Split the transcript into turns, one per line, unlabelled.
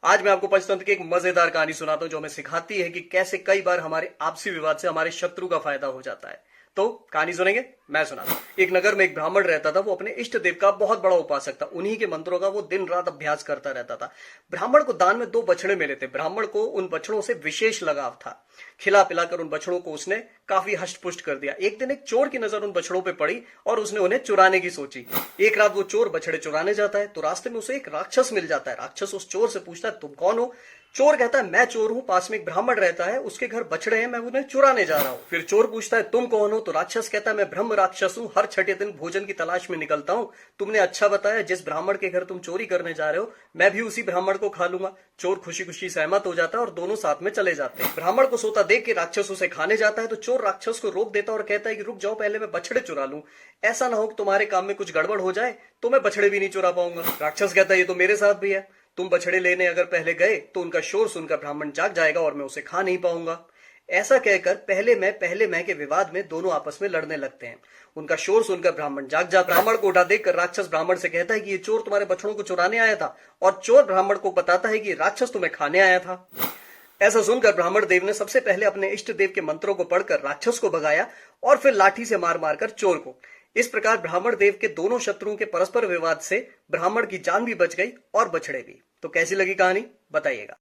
आज मैं आपको पंचतंत्र की एक मजेदार कहानी सुनाता हूं जो हमें सिखाती है कि कैसे कई बार हमारे आपसी विवाद से हमारे शत्रु का फायदा हो जाता है। तो कहानी सुनेंगे? मैं सुनाता हूं। एक नगर में एक ब्राह्मण रहता था। वो अपने इष्ट देव का बहुत बड़ा उपासक था। उन्हीं के मंत्रों का वो दिन रात अभ्यास करता रहता था। ब्राह्मण को दान में 2 बछड़े मिले थे। ब्राह्मण को उन बछड़ों से विशेष लगाव था। खिला पिलाकर उन बछड़ों को उसने काफी हष्ट पुष्ट कर दिया। एक दिन एक चोर की नजर उन बछड़ों पे पड़ी और उसने उन्हें चुराने की सोची। एक रात वो चोर बछड़े चुराने जाता है तो रास्ते में उसे एक राक्षस मिल जाता है। राक्षस उस चोर से पूछता है, तुम कौन हो? चोर कहता है, मैं चोर हूं, पास में एक ब्राह्मण रहता है, उसके घर बछड़े हैं, मैं उन्हें चुराने जा रहा हूं। फिर चोर पूछता है, तुम कौन हो? तो राक्षस कहता है, मैं ब्रह्म राक्षस हूं, हर छठे दिन भोजन की तलाश में निकलता हूं। तुमने अच्छा बताया, जिस ब्राह्मण के घर तुम चोरी करने जा रहे हो मैं भी उसी ब्राह्मण को खा लूंगा। चोर खुशी खुशी सहमत हो जाता है और दोनों साथ में चले जाते हैं। ब्राह्मण को सोता देख के राक्षस उसे खाने जाता है तो चोर राक्षस को रोक देता और कहता है कि रुक जाओ, पहले मैं बछड़े चुरा लूं, ऐसा ना हो कि तुम्हारे काम में कुछ गड़बड़ हो जाए तो मैं बछड़े भी नहीं चुरा पाऊंगा। राक्षस कहता है, ये तो मेरे साथ भी है, तुम बछड़े लेने अगर पहले गए तो उनका शोर सुनकर ब्राह्मण जाग जाएगा और मैं उसे खा नहीं पाऊंगा। ऐसा कहकर पहले मैं के विवाद में दोनों आपस में लड़ने लगते हैं। उनका शोर सुनकर ब्राह्मण जाग जाता। ब्राह्मण को उठा देखकर राक्षस ब्राह्मण से कहता है कि ये चोर तुम्हारे बछड़ों को चुराने आया था, और चोर ब्राह्मण को बताता है कि राक्षस तुम्हें खाने आया था। ऐसा सुनकर ब्राह्मण देव ने सबसे पहले अपने इष्ट देव के मंत्रों को पढ़कर राक्षस को भगाया और फिर लाठी से मार मारकर चोर को। इस प्रकार ब्राह्मण देव के दोनों शत्रुओं के परस्पर विवाद से ब्राह्मण की जान भी बच गई और बछड़े भी। तो कैसी लगी कहानी, बताइएगा।